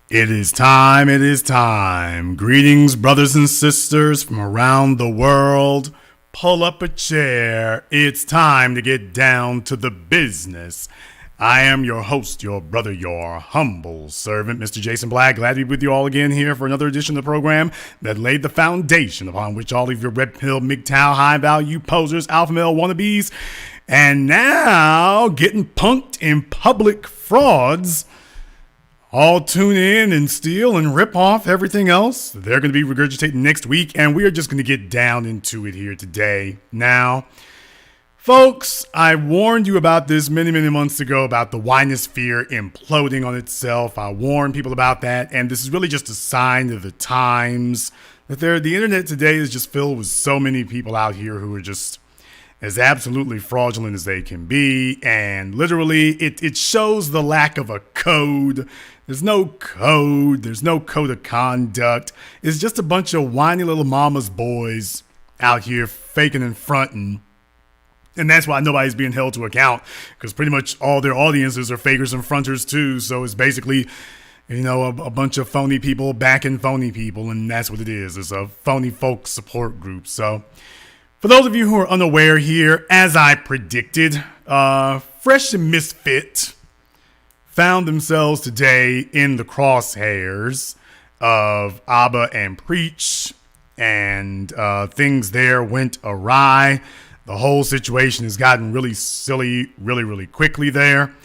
It is time. It is time. Greetings, brothers and sisters from around the world. Pull up a chair. It's time to get down to the business. I am your host, your brother, your humble servant, Mr. Jason Black. Glad to be with you all again here for another edition of the program that laid the foundation upon which all of your red pill, MGTOW, high value posers, alpha male wannabes, and now getting punked in public frauds all tune in and steal and rip off everything else they're going to be regurgitating next week, and we are just going to get down into it here today. Now, folks, I warned you about this many months ago about the winosphere imploding on itself. I warned people about that, and this is really just a sign of the times that the internet today is just filled with so many people out here who are just as absolutely fraudulent as they can be, and literally it shows the lack of a code. There's no code. There's no code of conduct. It's just a bunch of whiny little mama's boys out here faking and fronting. And that's why nobody's being held to account, because pretty much all their audiences are fakers and fronters too. So it's basically, a bunch of phony people backing phony people, and that's what it is. It's a phony folk support group. So for those of you who are unaware here, as I predicted, Fresh and Misfit found themselves today in the crosshairs of Abba and Preach, and things there went awry. The whole situation has gotten really silly really quickly there.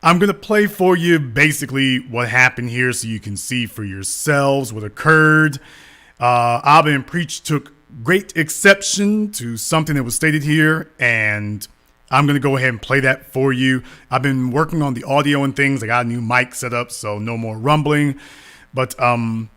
I'm going to play for you basically what happened here so you can see for yourselves what occurred. Abba and Preach took great exception to something that was stated here, and I'm going to go ahead and play that for you. I've been working on the audio and things. I got a new mic set up, so no more rumbling. But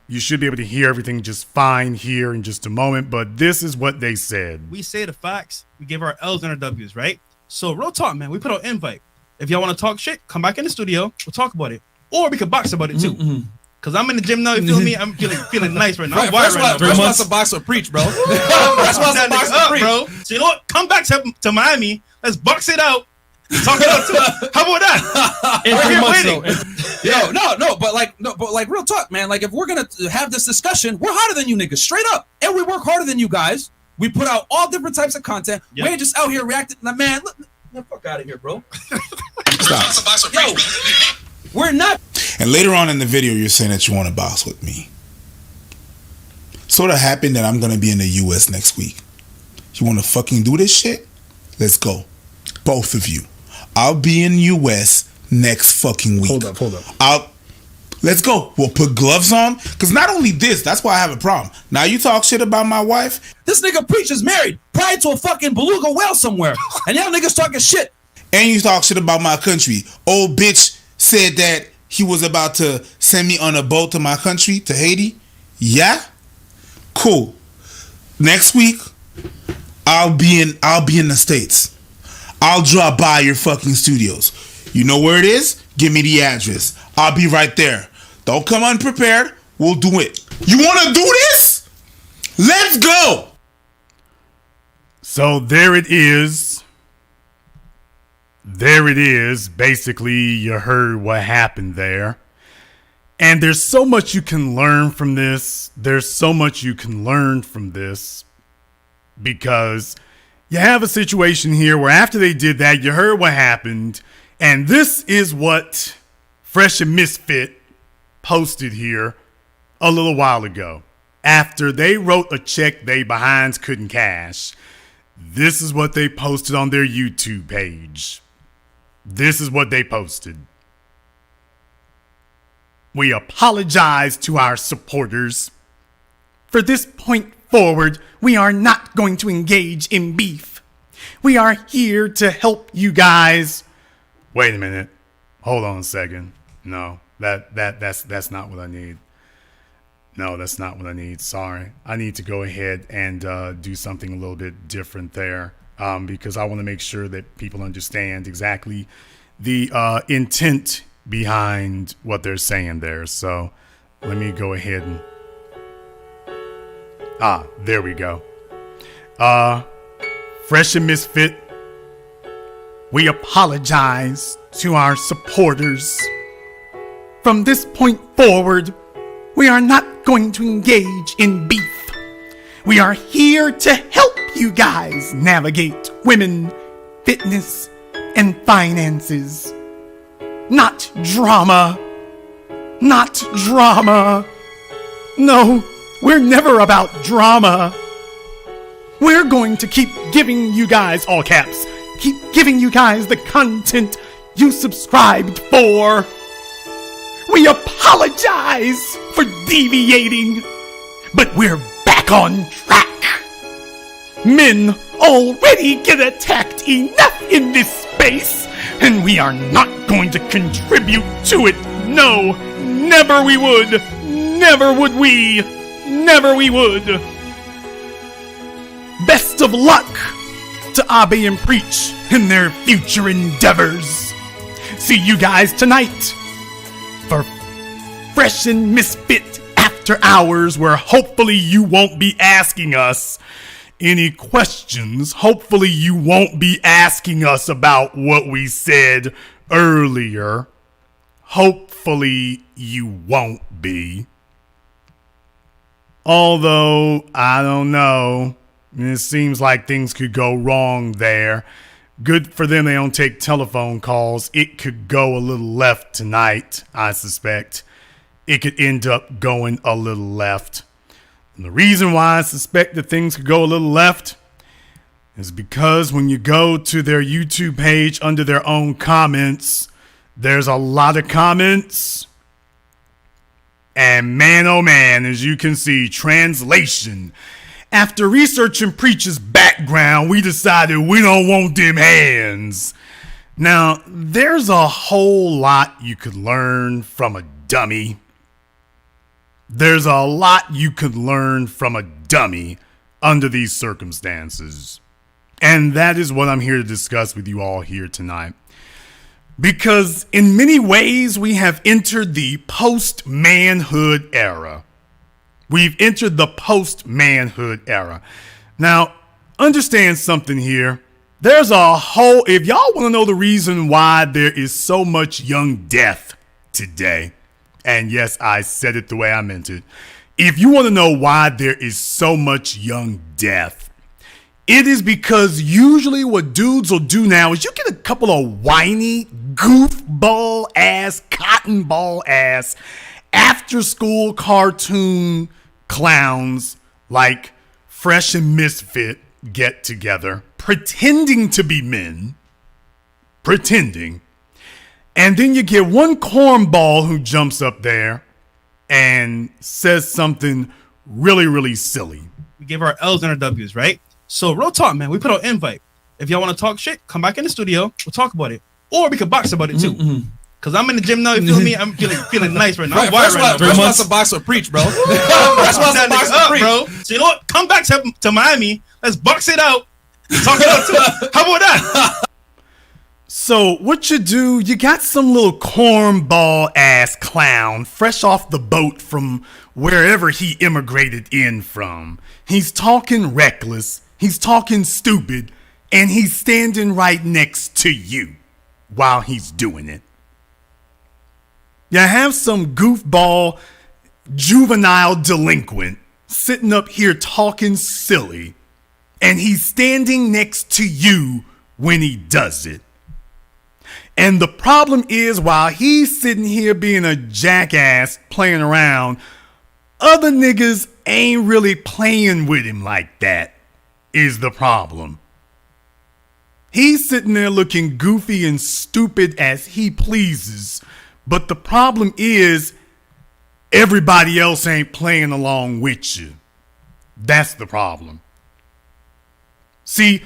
you should be able to hear everything just fine here in just a moment. But this is what they said. We say the facts. We give our L's and our W's, right? So real talk, man. We put out invite. If y'all want to talk shit, come back in the studio. We'll talk about it. Or we could box about it, too. Because I'm in the gym now, you feel me? I'm feeling nice right now. I'm wired right now. That's a box of Preach, bro. That's what's a box of Preach, bro. So you know what? Come back to Miami. Let's box it out. Talk it out too. How about that? But real talk, man. Like, if we're gonna have this discussion, we're harder than you niggas, straight up, and we work harder than you guys. We put out all different types of content. Yep. We ain't just out here reacting. Like, man, fuck out of here, bro. Stop. Yo, we're not. And later on in the video, you're saying that you want to box with me. Sort of happened that I'm gonna be in the U.S. next week. You want to fucking do this shit? Let's go, both of you. I'll be in U.S. next fucking week. Hold up. Let's go. We'll put gloves on. Because not only this, that's why I have a problem. Now you talk shit about my wife. This nigga Preach is married, probably to a fucking beluga whale somewhere. And y'all niggas talking shit. And you talk shit about my country. Old bitch said that he was about to send me on a boat to my country, to Haiti. Yeah? Cool. Next week, I'll be in the States. I'll drop by your fucking studios. You know where it is? Give me the address. I'll be right there. Don't come unprepared. We'll do it. You want to do this? Let's go. So there it is. Basically, you heard what happened there. And there's so much you can learn from this. Because you have a situation here where after they did that, you heard what happened. And this is what Fresh and Misfit posted here a little while ago. After they wrote a check they behinds couldn't cash, this is what they posted on their YouTube page. This is what they posted. We apologize to our supporters. For this point forward, we are not going to engage in beef. We are here to help you guys. Wait a minute. Hold on a second. No, that's not what I need. No, that's not what I need. Sorry. I need to go ahead and do something a little bit different there, because I want to make sure that people understand exactly the intent behind what they're saying there. So let me go ahead and there we go. Fresh and Misfit, we apologize to our supporters From this point forward, we are not going to engage in beef. We are here to help you guys navigate women, fitness, and finances. Not drama. Not drama. No, we're never about drama. We're going to keep giving you guys, all caps, keep giving you guys the content you subscribed for. We apologize for deviating, but we're back on track. Men already get attacked enough in this space, and we are not going to contribute to it. No, never we would. Never would we. Never we would. Best of luck to Abe and Preach in their future endeavors. See you guys tonight for Fresh and Misfit After Hours, where hopefully you won't be asking us any questions. Hopefully you won't be asking us about what we said earlier. Hopefully you won't be. Although, I don't know. It seems like things could go wrong there. Good for them they don't take telephone calls. It could go a little left tonight, I suspect. It could end up going a little left. And the reason why I suspect that things could go a little left is because when you go to their YouTube page under their own comments, there's a lot of comments. And man, oh man, as you can see, translation. After researching Preach's background, we decided we don't want them hands. Now, there's a whole lot you could learn from a dummy. There's a lot you could learn from a dummy under these circumstances. And that is what I'm here to discuss with you all here tonight. Because in many ways, we have entered the post-manhood era. We've entered the post-manhood era. Now, understand something here. There's a whole, if y'all want to know the reason why there is so much young death today, and yes, I said it the way I meant it. If you want to know why there is so much young death, it is because usually what dudes will do now is you get a couple of whiny, goofball ass, cotton ball ass, after school cartoon clowns like Fresh and Misfit get together, pretending to be men, pretending. And then you get one cornball who jumps up there and says something really, really silly. We gave our L's and our W's, right? So real talk, man. We put out invite. If y'all want to talk shit, come back in the studio. We'll talk about it. Or we could box about it too. Because I'm in the gym now, you feel me? I'm feeling nice right now. I'm wired right now. Fresh wants to box or Preach, bro. Fresh wants to box or Preach. Bro. So you know what? Come back to Miami. Let's box it out. Talk it out too. How about that? So what you do, you got some little cornball ass clown fresh off the boat from wherever he immigrated in from. He's talking reckless, he's talking stupid, and he's standing right next to you while he's doing it. You have some goofball, juvenile delinquent sitting up here talking silly, and he's standing next to you when he does it. And the problem is, while he's sitting here being a jackass playing around, other niggas ain't really playing with him like that, is the problem. He's sitting there looking goofy and stupid as he pleases. But the problem is, everybody else ain't playing along with you. That's the problem. See,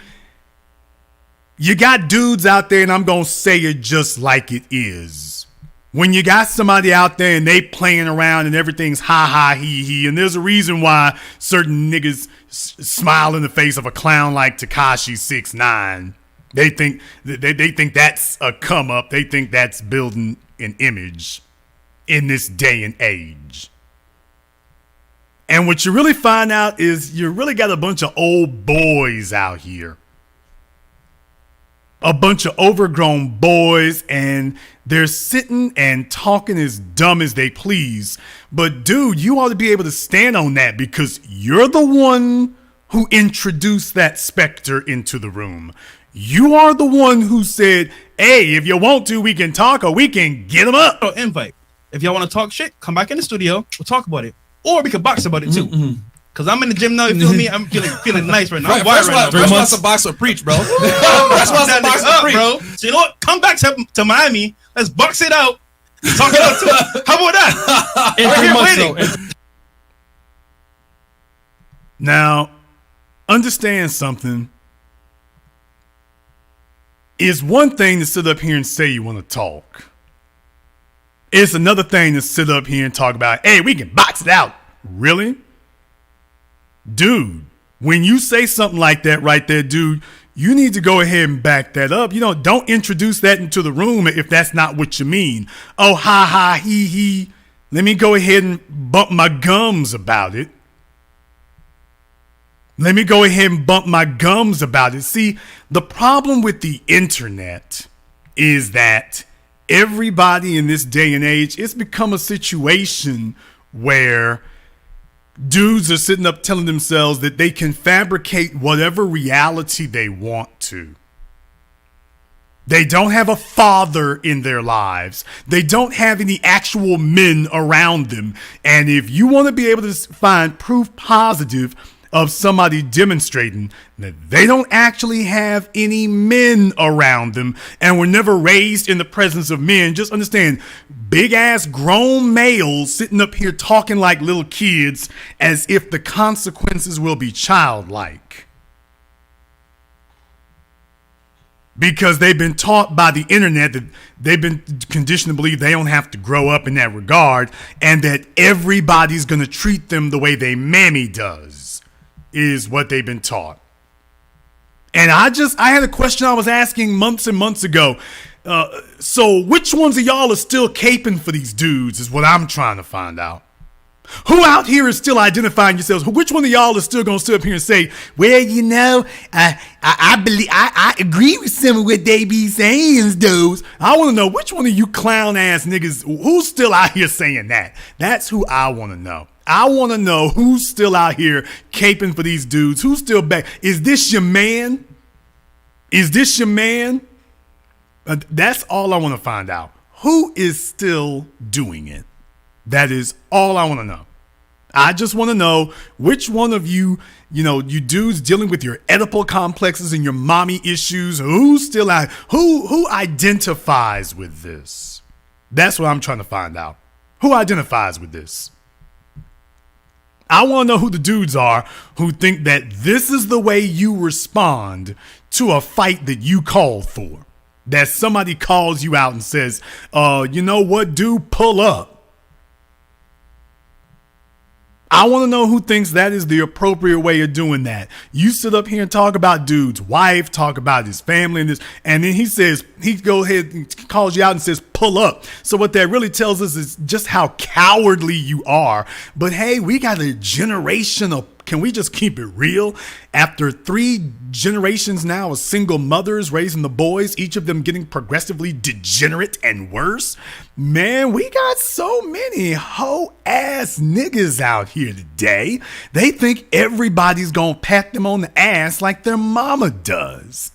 you got dudes out there, and I'm going to say it just like it is. When you got somebody out there and they playing around and everything's ha ha he he, and there's a reason why certain niggas smile in the face of a clown like Tekashi 6ix9ine. They think that's a come up. They think that's building an image in this day and age. And what you really find out is you really got a bunch of old boys out here. a bunch of overgrown boys, and they're sitting and talking as dumb as they please. But dude, you ought to be able to stand on that because you're the one who introduced that specter into the room. You are the one who said, hey, if you want to, we can talk or we can get them up. Invite. If y'all want to talk shit, come back in the studio. We'll talk about it. Or we can box about it too. Because I'm in the gym now, you feel me? I'm feeling nice right now. I'm wired right now. Fresh wants to box or preach, bro. Fresh wants to box or preach. Bro. So you know what? Come back to Miami. Let's box it out. Talk it out too. How about that? In 3 months, though. Now, understand something. It's one thing to sit up here and say you want to talk. It's another thing to sit up here and talk about, hey, we can box it out. Really? Dude, when you say something like that right there, dude, you need to go ahead and back that up. Don't introduce that into the room if that's not what you mean. Oh, ha, ha, he. Let me go ahead and bump my gums about it. See, the problem with the internet is that everybody in this day and age, it's become a situation where dudes are sitting up telling themselves that they can fabricate whatever reality they want to. They don't have a father in their lives. They don't have any actual men around them. And if you want to be able to find proof positive of somebody demonstrating that they don't actually have any men around them and were never raised in the presence of men, just understand, big ass grown males sitting up here talking like little kids as if the consequences will be childlike. Because they've been taught by the internet that they've been conditioned to believe they don't have to grow up in that regard and that everybody's going to treat them the way they mammy does. Is what they've been taught. And I had a question I was asking months and months ago. So which ones of y'all are still caping for these dudes is what I'm trying to find out. Who out here is still identifying yourselves? Which one of y'all is still going to sit up here and say, well, I agree with some of what they be saying, dudes. I want to know which one of you clown ass niggas, who's still out here saying that? That's who I want to know. I want to know who's still out here caping for these dudes. Who's still back? Is this your man? That's all I want to find out. Who is still doing it? That is all I want to know. I just want to know which one of you, you dudes dealing with your Oedipal complexes and your mommy issues, who's still out, who identifies with this? That's what I'm trying to find out. Who identifies with this? I want to know who the dudes are who think that this is the way you respond to a fight that you called for. That somebody calls you out and says, you know what, dude, pull up. I want to know who thinks that is the appropriate way of doing that. You sit up here and talk about dude's wife, talk about his family and this, and then he go ahead and calls you out and says, pull up. So what that really tells us is just how cowardly you are. But hey, we got a generation of, can we just keep it real? After 3 generations now of single mothers raising the boys, each of them getting progressively degenerate and worse, man, we got so many hoe ass niggas out here today. They think everybody's gonna pat them on the ass like their mama does.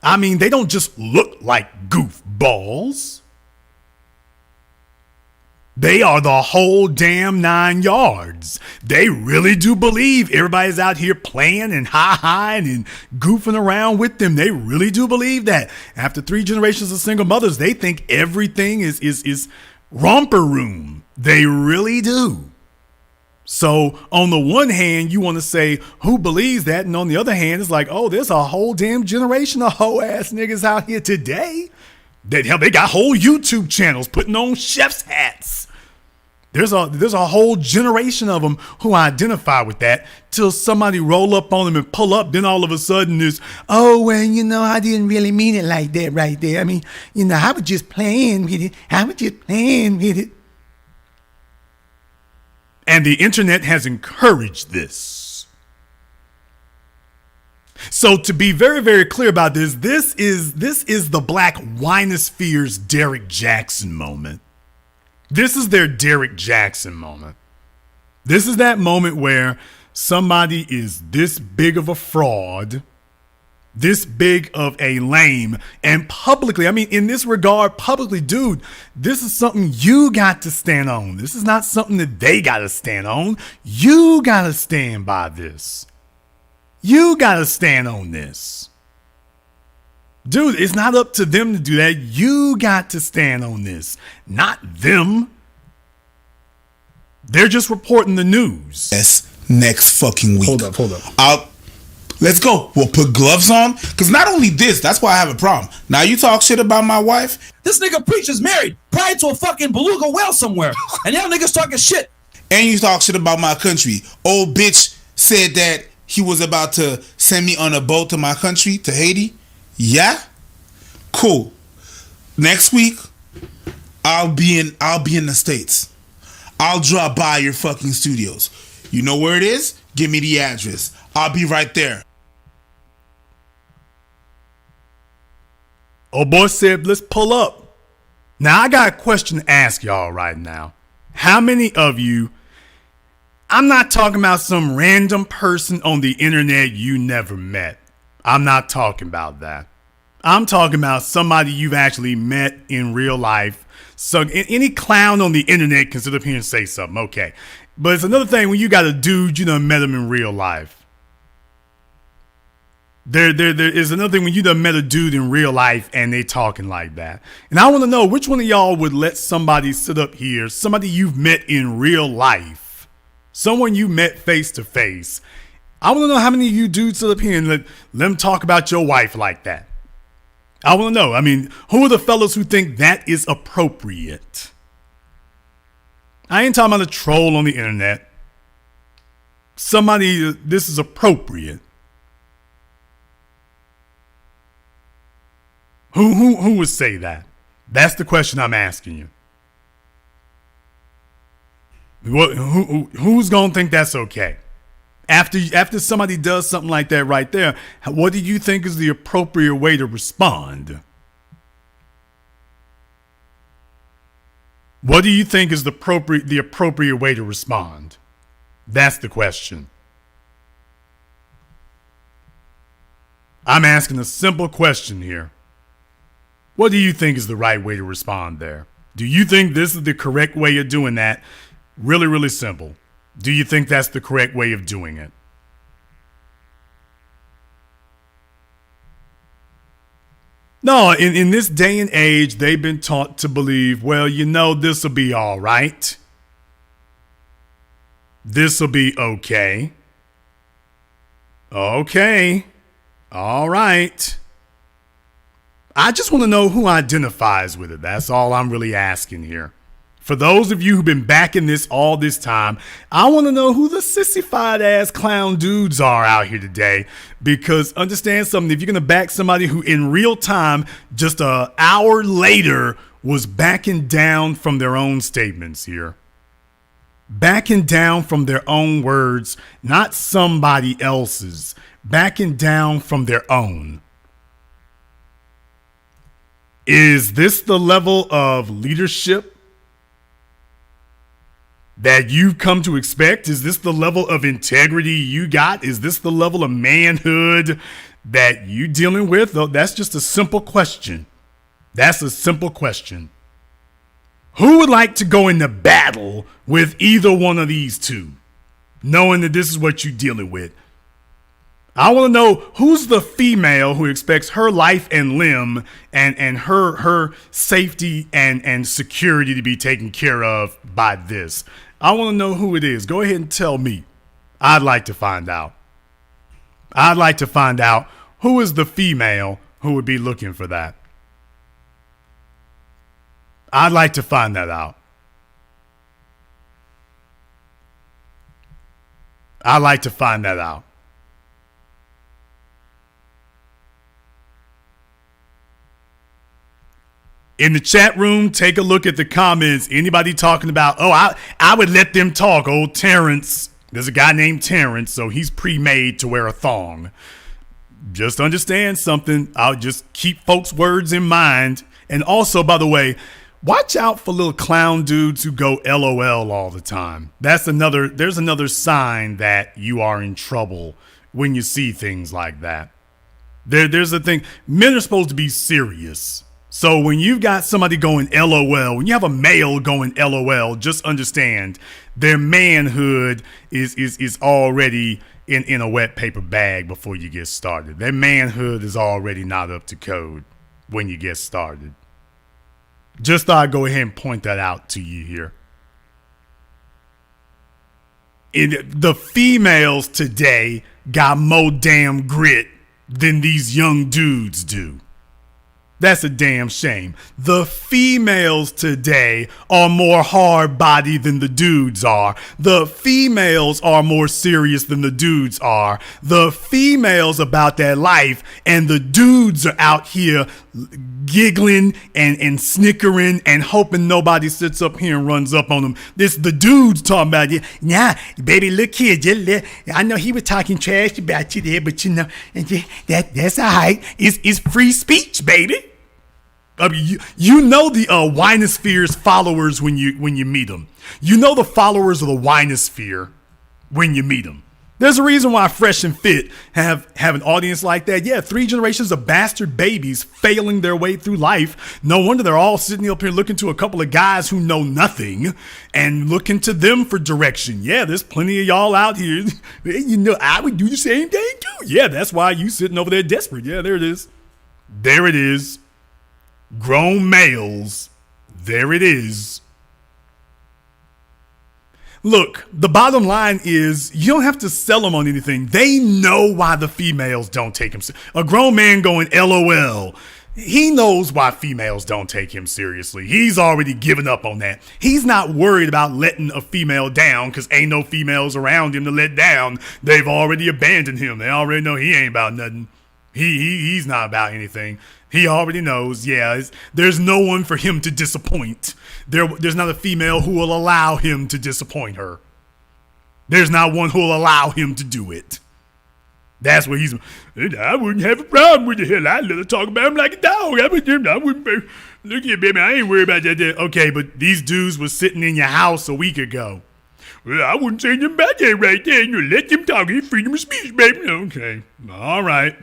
I mean, they don't just look like goofballs. They are the whole damn 9 yards. They really do believe everybody's out here playing and hi-hiing and goofing around with them. They really do believe that. After 3 generations of single mothers, they think everything is romper room. They really do. So on the one hand, you want to say who believes that, and on the other hand, it's like, oh, there's a whole damn generation of hoe ass niggas out here today. They got whole YouTube channels putting on chef's hats. There's a whole generation of them who identify with that till somebody roll up on them and pull up. Then all of a sudden it's, oh, well, I didn't really mean it like that right there. I mean, I was just playing with it. And the internet has encouraged this. So to be very, very clear about this, this is the Black Winosphere's Derek Jackson moment. This is their Derek Jackson moment. This is that moment where somebody is this big of a fraud, this big of a lame, and publicly, I mean, in this regard, publicly, dude, this is something you got to stand on. This is not something that they got to stand on. You got to stand by this. You got to stand on this. Dude, it's not up to them to do that. You got to stand on this, not them. They're just reporting the news. Yes, next fucking week. Hold up. Let's go. We'll put gloves on. Because not only this, that's why I have a problem. Now you talk shit about my wife. This nigga preacher's married, prior to a fucking beluga whale somewhere. And y'all niggas talking shit. And you talk shit about my country. Old bitch said that he was about to send me on a boat to my country, to Haiti. Yeah? Cool. Next week, I'll be in the States. I'll drop by your fucking studios. You know where it is? Give me the address. I'll be right there. Oh boy said, let's pull up. Now I got a question to ask y'all right now. How many of you, I'm not talking about some random person on the internet you never met. I'm not talking about that. I'm talking about somebody you've actually met in real life. So any clown on the internet can sit up here and say something, okay. But it's another thing when you got a dude, you done met him in real life. There is another thing when you done met a dude in real life and they talking like that. And I want to know which one of y'all would let somebody sit up here, somebody you've met in real life, someone you met face to face. I want to know how many of you dudes sit up here and let them talk about your wife like that. I want to know. I mean, who are the fellas who think that is appropriate? I ain't talking about a troll on the internet. Somebody, this is appropriate. Who would say that? That's the question I'm asking you. Who's gonna think that's okay? After somebody does something like that right there, what do you think is the appropriate way to respond? What do you think is the appropriate way to respond? That's the question. I'm asking a simple question here. What do you think is the right way to respond there? Do you think this is the correct way of doing that? Really, really simple. Do you think that's the correct way of doing it? No, in this day and age, they've been taught to believe, well, you know, this will be all right. This will be okay. Okay. All right. I just want to know who identifies with it. That's all I'm really asking here. For those of you who've been backing this all this time, I want to know who the sissified ass clown dudes are out here today. Because understand something, if you're going to back somebody who in real time, just an hour later, was backing down from their own statements here. Backing down from their own words, not somebody else's. Backing down from their own. Is this the level of leadership that you've come to expect? Is this the level of integrity you got? Is this the level of manhood that you dealing with? That's just a simple question. That's a simple question. Who would like to go into battle with either one of these two, knowing that this is what you're dealing with? I want to know who's the female who expects her life and limb and her safety and security to be taken care of by this. I want to know who it is. Go ahead and tell me. I'd like to find out. I'd like to find out who is the female who would be looking for that. I'd like to find that out. I'd like to find that out. In the chat room, take a look at the comments. Anybody talking about, oh, I would let them talk. Old Terrence, there's a guy named Terrence, so he's pre-made to wear a thong. just understand something. I'll just keep folks' words in mind. And also, by the way, watch out for little clown dudes who go LOL all the time. There's another sign that you are in trouble when you see things like that. There's a thing. Men are supposed to be serious. So when you've got somebody going LOL, when you have a male going LOL, just understand their manhood is already in a wet paper bag before you get started. Their manhood is already not up to code when you get started. Just thought I'd go ahead and point that out to you here. The females today got more damn grit than these young dudes do. That's a damn shame. The females today are more hard-bodied than the dudes are. The females are more serious than the dudes are. The females about their life, and the dudes are out here giggling and snickering and hoping nobody sits up here and runs up on them. The dudes talking about you. Nah, baby, look here. I know he was talking trash about you there, but you know, that's all right. It's free speech, baby. I mean, you know the Winosphere's followers when you meet them. You know the followers of the Winosphere when you meet them. There's a reason why Fresh and Fit have an audience like that. Yeah, 3 generations of bastard babies failing their way through life. No wonder they're all sitting up here looking to a couple of guys who know nothing and looking to them for direction. Yeah, there's plenty of y'all out here. You know, I would do the same thing too. Yeah, that's why you sitting over there desperate. Yeah, there it is. There it is. Grown males. There it is. Look, the bottom line is you don't have to sell them on anything. They know why the females don't take him. A grown man going LOL. He knows why females don't take him seriously. He's already given up on that. He's not worried about letting a female down because ain't no females around him to let down. They've already abandoned him. They already know he ain't about nothing. He's not about anything. He already knows, there's no one for him to disappoint. There's not a female who will allow him to disappoint her. There's not one who will allow him to do it. That's what he's... I wouldn't have a problem with the hell. I'd let her talk about him like a dog. I wouldn't... Look here, baby, I ain't worried about that. Okay, but these dudes was sitting in your house a week ago. Well, I wouldn't say nothing about that right there. You let them talk. It's freedom of speech, baby. Okay. All right.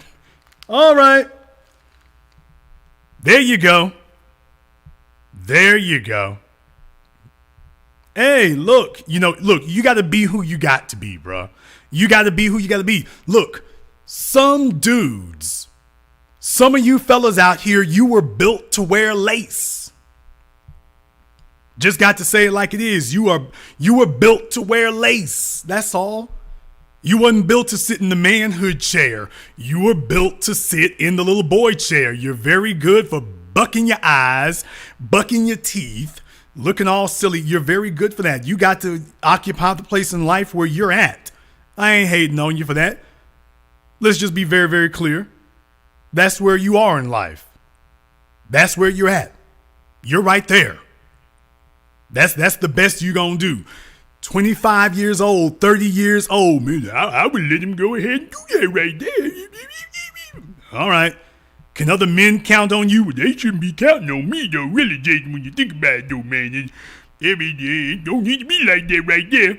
There you go. Hey, look, you got to be who you got to be, bro. You got to be who you got to be. Look, some dudes, some of you fellas out here, you were built to wear lace. Just got to say it like it is. You were built to wear lace. That's all. You wasn't built to sit in the manhood chair. You were built to sit in the little boy chair. You're very good for bucking your eyes, bucking your teeth, looking all silly. You're very good for that. You got to occupy the place in life where you're at. I ain't hating on you for that. Let's just be very, very clear. That's where you are in life. That's where you're at. You're right there. That's the best you gonna do. 25 years old, 30 years old, man, I would let him go ahead and do that right there. All right. Can other men count on you? They shouldn't be counting on me, though, really, Jason, when you think about it, though, man. It don't need to be like that right there.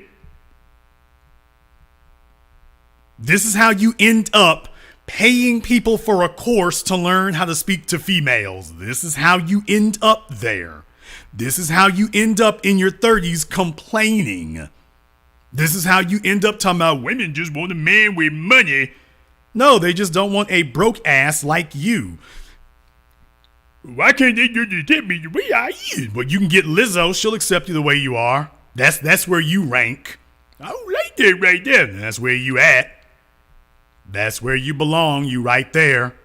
This is how you end up paying people for a course to learn how to speak to females. This is how you end up there. This is how you end up in your 30s complaining. This is how you end up talking about women just want a man with money. No, they just don't want a broke ass like you. Why can't they just accept me the way I am? Well, you can get Lizzo. She'll accept you the way you are. That's where you rank. I don't like that right there. That's where you at. That's where you belong. You right there.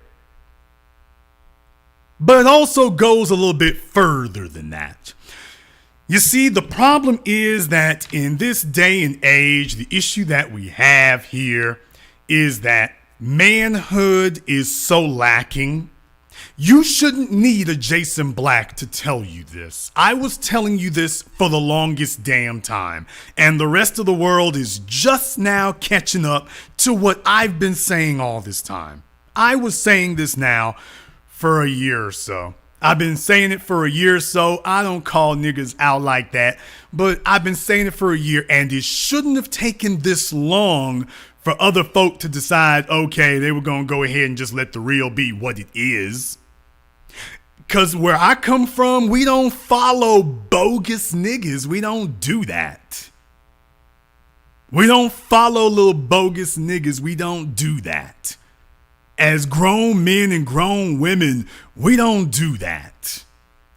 But it also goes a little bit further than that. You see, the problem is that in this day and age, the issue that we have here is that manhood is so lacking. You shouldn't need a Jason Black to tell you this. I was telling you this for the longest damn time, and the rest of the world is just now catching up to what I've been saying all this time. I was saying this now for a year or so. I've been saying it for a year or so. I don't call niggas out like that, but I've been saying it for a year, and it shouldn't have taken this long for other folk to decide, okay, they were going to go ahead and just let the real be what it is. Because where I come from, we don't follow bogus niggas. We don't do that. We don't follow little bogus niggas. We don't do that. As grown men and grown women, we don't do that.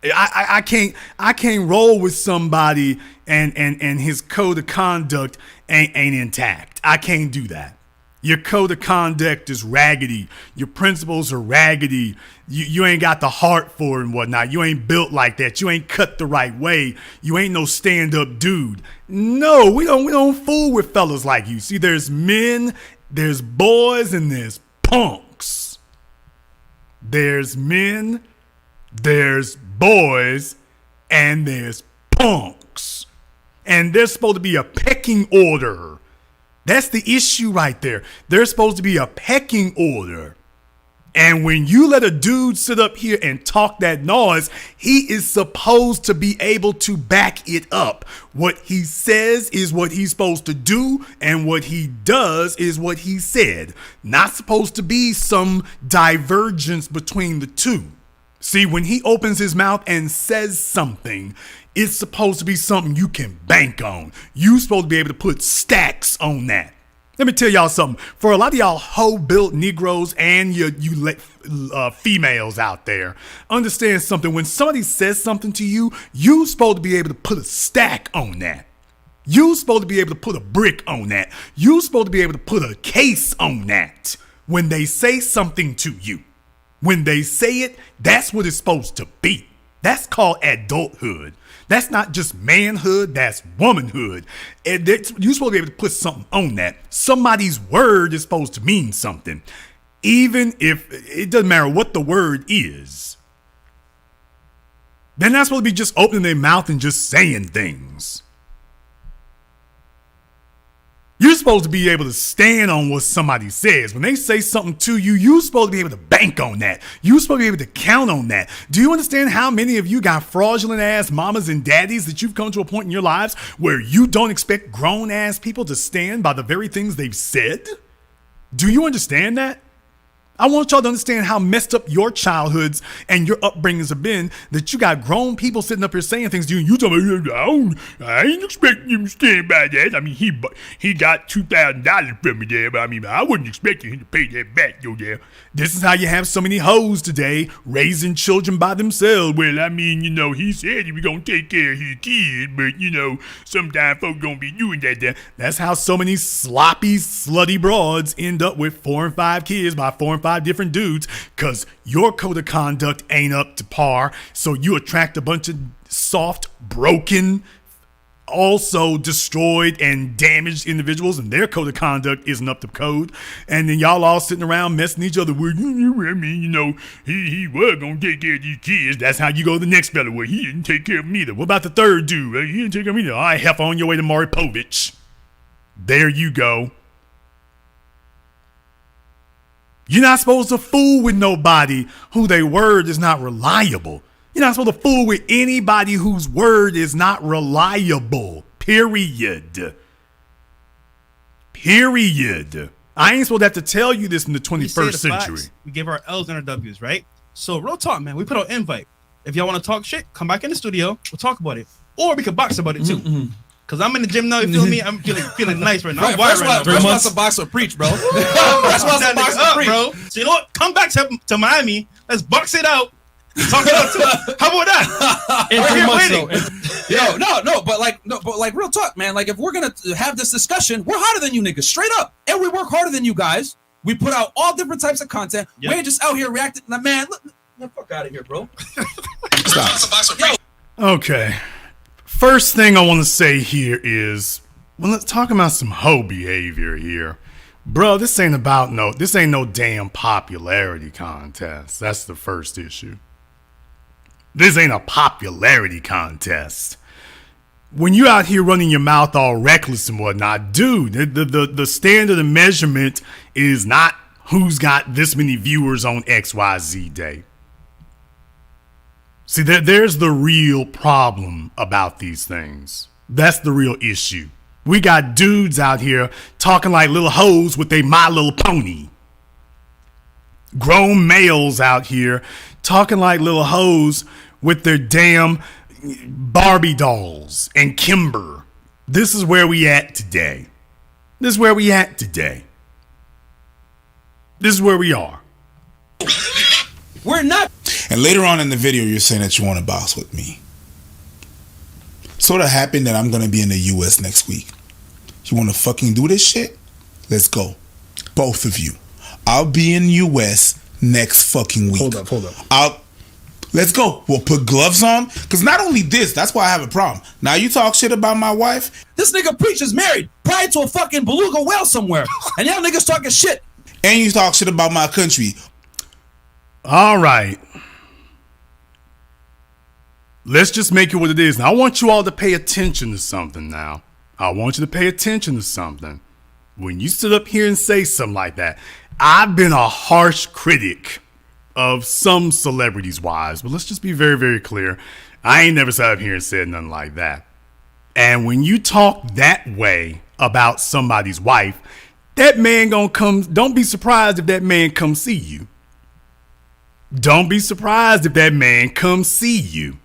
I can't roll with somebody and his code of conduct ain't intact. I can't do that. Your code of conduct is raggedy. Your principles are raggedy. You ain't got the heart for it and whatnot. You ain't built like that. You ain't cut the right way. You ain't no stand-up dude. No, we don't fool with fellas like you. See, there's men, there's boys, and there's punks. There's men, there's boys, and there's punks. And there's supposed to be a pecking order. That's the issue right there. There's supposed to be a pecking order. And when you let a dude sit up here and talk that noise, he is supposed to be able to back it up. What he says is what he's supposed to do, and what he does is what he said. Not supposed to be some divergence between the two. See, when he opens his mouth and says something, it's supposed to be something you can bank on. You're supposed to be able to put stacks on that. Let me tell y'all something. For a lot of y'all hoe-built Negroes and you females out there, understand something. When somebody says something to you, you're supposed to be able to put a stack on that. You're supposed to be able to put a brick on that. You're supposed to be able to put a case on that when they say something to you. When they say it, that's what it's supposed to be. That's called adulthood. That's not just manhood, that's womanhood. And you're supposed to be able to put something on that. Somebody's word is supposed to mean something. Even if it doesn't matter what the word is. They're not supposed to be just opening their mouth and just saying things. You're supposed to be able to stand on what somebody says. When they say something to you, you're supposed to be able to bank on that. You're supposed to be able to count on that. Do you understand how many of you got fraudulent ass mamas and daddies that you've come to a point in your lives where you don't expect grown ass people to stand by the very things they've said? Do you understand that? I want y'all to understand how messed up your childhoods and your upbringings have been, that you got grown people sitting up here saying things to you, and you talking about, I ain't expecting him to stand by that. I mean, he got $2,000 from me there, but I mean, I wasn't expecting him to pay that back, yo, there. This is how you have so many hoes today raising children by themselves. Well, I mean, you know, he said he was going to take care of his kids, but, you know, sometimes folks going to be doing that there. That's how so many sloppy, slutty broads end up with 4 and 5 kids by 4 and 5 different dudes, because your code of conduct ain't up to par. So you attract a bunch of soft, broken, also destroyed and damaged individuals, and their code of conduct isn't up to code. And then y'all all sitting around messing each other with, I mean, you know, he was gonna take care of these kids. That's how you go to the next fella. Well, he didn't take care of me either. What about the third dude? He didn't take care of me either. All right, heifer, on your way to Maury Povich. There you go. You're not supposed to fool with nobody who their word is not reliable. You're not supposed to fool with anybody whose word is not reliable. Period. Period. I ain't supposed to have to tell you this in the 21st century. We give our L's and our W's, right? So real talk, man. We put out invite. If y'all want to talk shit, come back in the studio. We'll talk about it. Or we can box about it too. Mm-hmm. Cause I'm in the gym now, you feel me? I'm feeling nice right now. I'm wired right now. Fresh wants to box or preach, bro. Fresh wants to box or preach, bro. So you know what? Come back to Miami. Let's box it out. Talk it out too. How about that? In 3 months, though. But like, real talk, man. Like, if we're gonna have this discussion, we're harder than you niggas, straight up, and we work harder than you guys. We put out all different types of content. Yep. We ain't just out here reacting. Like, man, look, the fuck out of here, bro. Stop. Okay. First thing I want to say here is, well, let's talk about some hoe behavior here. Bro, this ain't no damn popularity contest. That's the first issue. This ain't a popularity contest. When you out here running your mouth all reckless and whatnot, dude, the standard of measurement is not who's got this many viewers on XYZ day. See, there's the real problem about these things. That's the real issue. We got dudes out here talking like little hoes with their My Little Pony. Grown males out here talking like little hoes with their damn Barbie dolls and Kimber. This is where we at today. This is where we at today. This is where we are. We're not. And later on in the video, you're saying that you want to box with me. Sort of happened that I'm going to be in the U.S. next week. You want to fucking do this shit? Let's go. Both of you. I'll be in the U.S. next fucking week. Hold up. Let's go. We'll put gloves on. Because not only this, that's why I have a problem. Now you talk shit about my wife. This nigga preacher's married, probably to a fucking beluga whale somewhere. And y'all niggas talking shit. And you talk shit about my country. All right. Let's just make it what it is. Now, I want you all to pay attention to something now. I want you to pay attention to something. When you sit up here and say something like that, I've been a harsh critic of some celebrities' wives, but let's just be very, very clear. I ain't never sat up here and said nothing like that. And when you talk that way about somebody's wife, that man gonna come. Don't be surprised if that man comes see you. Don't be surprised if that man comes see you.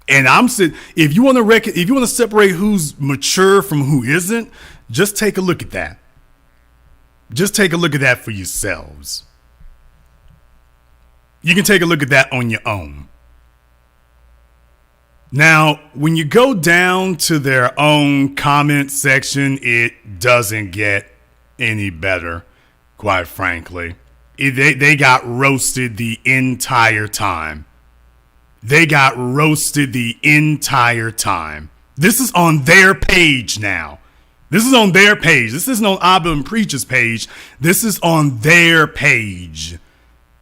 And I'm saying, if you want to separate who's mature from who isn't, just take a look at that. Just take a look at that for yourselves. You can take a look at that on your own. Now, when you go down to their own comment section, it doesn't get any better, quite frankly. They got roasted the entire time. They got roasted the entire time. This is on their page now. This is on their page. This isn't on Abba and Preacher's page. This is on their page.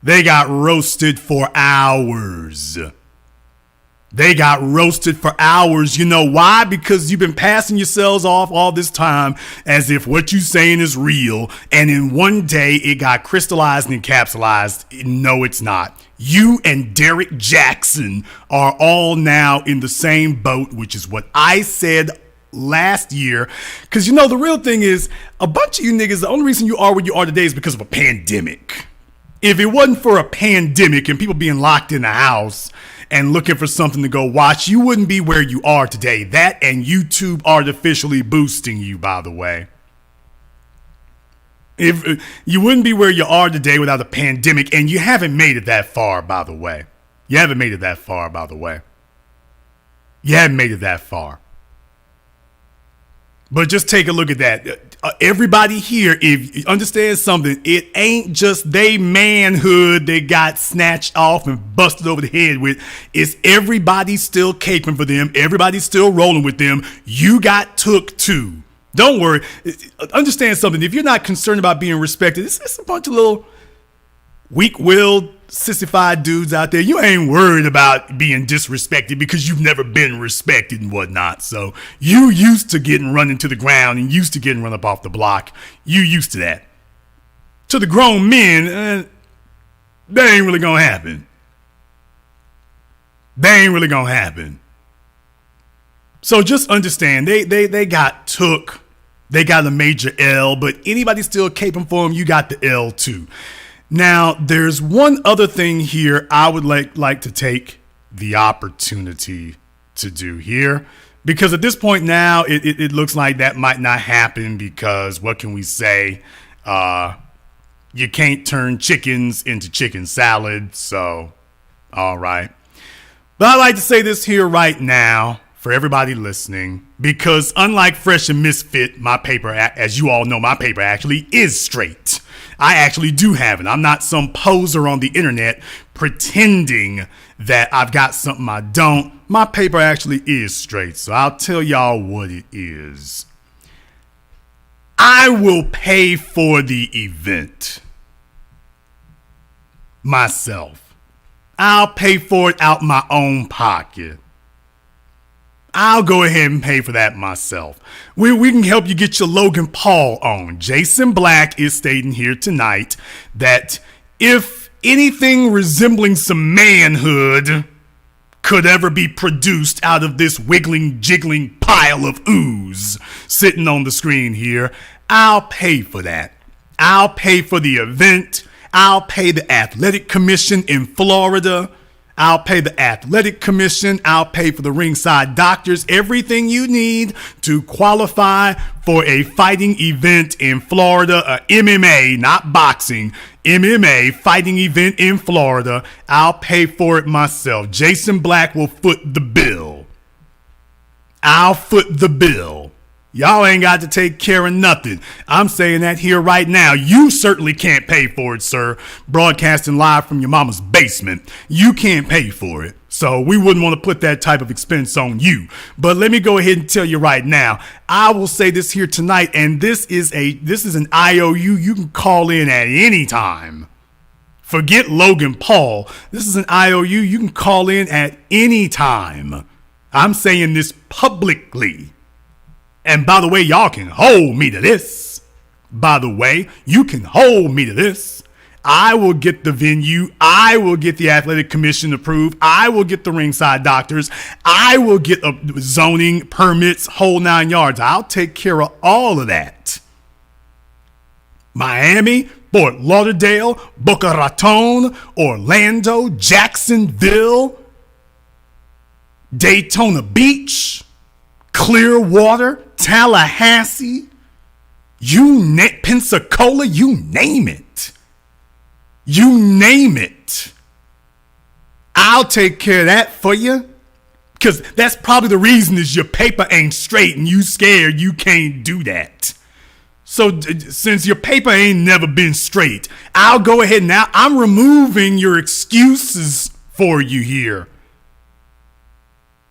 They got roasted for hours. They got roasted for hours. You know why? Because you've been passing yourselves off all this time as if what you're saying is real. And in one day, it got crystallized and encapsulated. No, it's not. You and Derek Jackson are all now in the same boat, which is what I said last year. Because, you know, the real thing is a bunch of you niggas, the only reason you are where you are today is because of a pandemic. If it wasn't for a pandemic and people being locked in the house and looking for something to go watch, you wouldn't be where you are today. That and YouTube artificially boosting you, by the way. If you wouldn't be where you are today without a pandemic, and you haven't made it that far, by the way. You haven't made it that far, by the way. You haven't made it that far. But just take a look at that. Everybody here, if you understand something, it ain't just they manhood they got snatched off and busted over the head with. It's everybody still caping for them. Everybody's still rolling with them. You got took too. Don't worry. Understand something. If you're not concerned about being respected, it's a bunch of little weak-willed, sissified dudes out there. You ain't worried about being disrespected because you've never been respected and whatnot. So you used to getting run into the ground and used to getting run up off the block. You used to that. To the grown men, that ain't really gonna happen. That ain't really gonna happen. So just understand, they got took. They got a major L, but anybody still caping for them, you got the L too. Now, there's one other thing here I would like to take the opportunity to do here. Because at this point now, it looks like that might not happen because what can we say? You can't turn chickens into chicken salad. So, all right. But I'd like to say this here right now for everybody listening, because unlike Fresh and Misfit, my paper, as you all know, my paper actually is straight. I actually do have it. I'm not some poser on the internet pretending that I've got something I don't. My paper actually is straight, so I'll tell y'all what it is. I will pay for the event myself. I'll pay for it out my own pocket. I'll go ahead and pay for that myself. We can help you get your Logan Paul on. Jason Black is stating here tonight that if anything resembling some manhood could ever be produced out of this wiggling, jiggling pile of ooze sitting on the screen here, I'll pay for that. I'll pay for the event. I'll pay the athletic commission in Florida. I'll pay the athletic commission. I'll pay for the ringside doctors, everything you need to qualify for a fighting event in Florida, a MMA, not boxing, MMA fighting event in Florida. I'll pay for it myself. Jason Black will foot the bill. I'll foot the bill. Y'all ain't got to take care of nothing. I'm saying that here right now. You certainly can't pay for it, sir. Broadcasting live from your mama's basement. You can't pay for it. So we wouldn't want to put that type of expense on you. But let me go ahead and tell you right now. I will say this here tonight, and this is an IOU you can call in at any time. Forget Logan Paul. This is an IOU you can call in at any time. I'm saying this publicly. And by the way, y'all can hold me to this. By the way, you can hold me to this. I will get the venue. I will get the athletic commission approved. I will get the ringside doctors. I will get zoning permits, whole 9 yards. I'll take care of all of that. Miami, Fort Lauderdale, Boca Raton, Orlando, Jacksonville, Daytona Beach, Clearwater, Tallahassee, Pensacola, you name it. You name it. I'll take care of that for you. Because that's probably the reason is your paper ain't straight and you scared you can't do that. So since your paper ain't never been straight, I'll go ahead now. I'm removing your excuses for you here.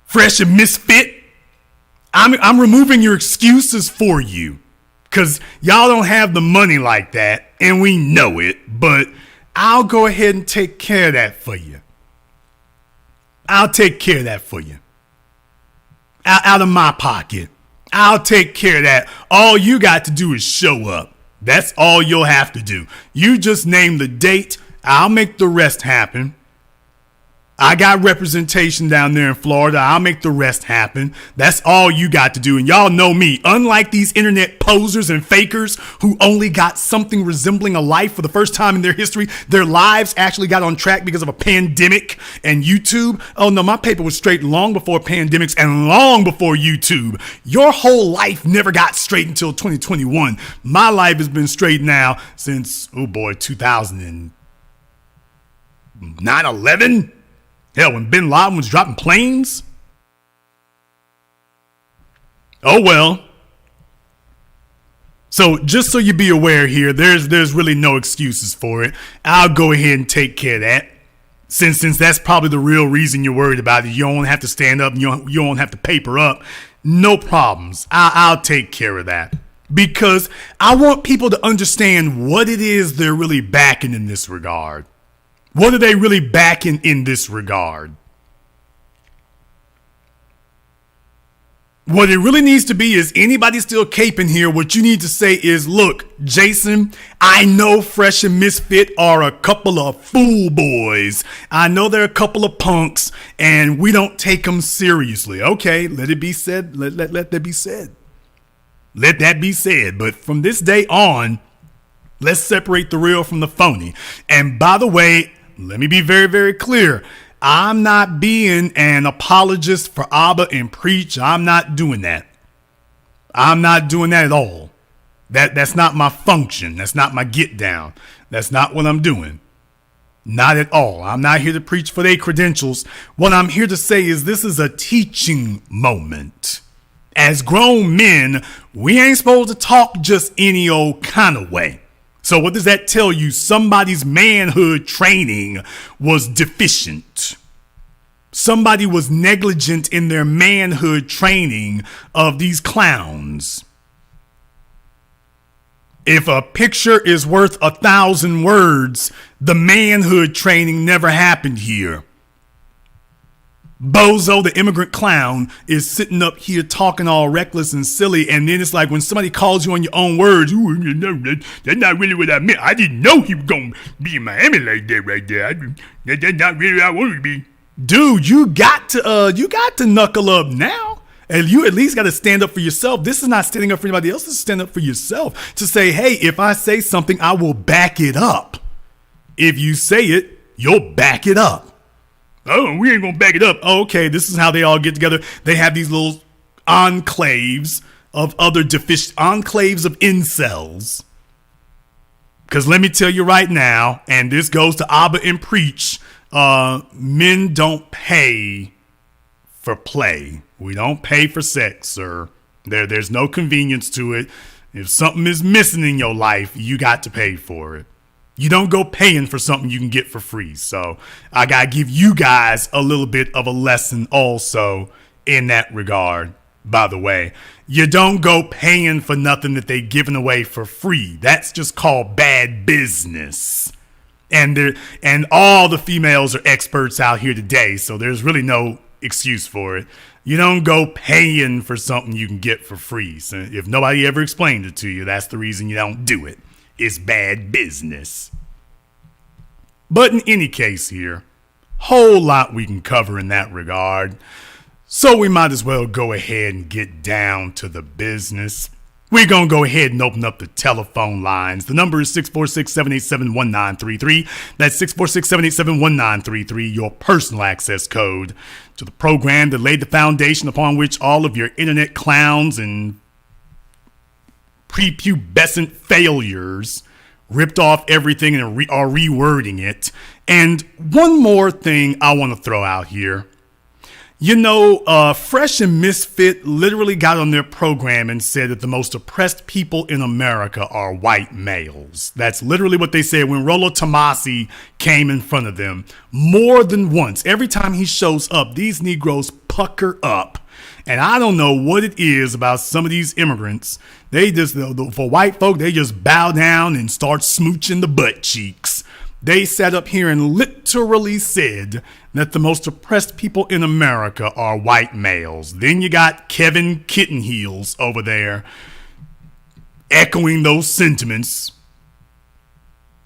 Fresh and Misfit. I'm removing your excuses for you because y'all don't have the money like that and we know it, but I'll go ahead and take care of that for you. I'll take care of that for you. Out of my pocket. I'll take care of that. All you got to do is show up. That's all you'll have to do. You just name the date. I'll make the rest happen. I got representation down there in Florida. I'll make the rest happen. That's all you got to do. And y'all know me. Unlike these internet posers and fakers who only got something resembling a life for the first time in their history, their lives actually got on track because of a pandemic and YouTube. Oh no, my paper was straight long before pandemics and long before YouTube. Your whole life never got straight until 2021. My life has been straight now since, 2009, 11. Hell, when Bin Laden was dropping planes? Oh, well. So just so you be aware here, there's really no excuses for it. I'll go ahead and take care of that. Since that's probably the real reason you're worried about it. You don't have to stand up and you don't have to paper up. No problems. I'll take care of that. Because I want people to understand what it is they're really backing in this regard. What are they really backing in this regard? What it really needs to be is anybody still caping here, what you need to say is, look, Jason, I know Fresh and Misfit are a couple of fool boys. I know they're a couple of punks, and we don't take them seriously. Okay, let it be said. Let that be said. Let that be said. But from this day on, let's separate the real from the phony. And by the way, let me be very, very clear. I'm not being an apologist for Abba and preach. I'm not doing that. I'm not doing that at all. That's not my function. That's not my get down. That's not what I'm doing. Not at all. I'm not here to preach for their credentials. What I'm here to say is this is a teaching moment. As grown men, we ain't supposed to talk just any old kind of way. So what does that tell you? Somebody's manhood training was deficient. Somebody was negligent in their manhood training of these clowns. If a picture is worth 1,000 words, the manhood training never happened here. Bozo, the immigrant clown, is sitting up here talking all reckless and silly, and then it's like when somebody calls you on your own words, ooh, that's not really what I meant. I didn't know he was gonna be in Miami like that right there. That's not really what I wanted to be. Dude, you got to knuckle up now. And you at least got to stand up for yourself. This is not standing up for anybody else. This is stand up for yourself to say, hey, if I say something, I will back it up. If you say it, you'll back it up. Oh, we ain't gonna back it up. Oh, okay, this is how they all get together. They have these little enclaves of enclaves of incels. Because let me tell you right now, and this goes to Abba and Preach, men don't pay for play. We don't pay for sex, sir. There's no convenience to it. If something is missing in your life, you got to pay for it. You don't go paying for something you can get for free. So I got to give you guys a little bit of a lesson also in that regard. By the way, you don't go paying for nothing that they giving away for free. That's just called bad business. And all the females are experts out here today. So there's really no excuse for it. You don't go paying for something you can get for free. So if nobody ever explained it to you, that's the reason you don't do it. It's bad business. But in any case here, whole lot we can cover in that regard. So we might as well go ahead and get down to the business. We're going to go ahead and open up the telephone lines. The number is 646-787-1933. That's 646-787-1933, your personal access code to the program that laid the foundation upon which all of your internet clowns and prepubescent failures ripped off everything and are rewording it. And one more thing I want to throw out here. You know, Fresh and Misfit literally got on their program and said that the most oppressed people in America are white males. That's literally what they said when Rollo Tomasi came in front of them. More than once. Every time he shows up, these Negroes pucker up. And I don't know what it is about some of these immigrants. They just, for white folk, they just bow down and start smooching the butt cheeks. They sat up here and literally said that the most oppressed people in America are white males. Then you got Kevin Kittenheels over there echoing those sentiments.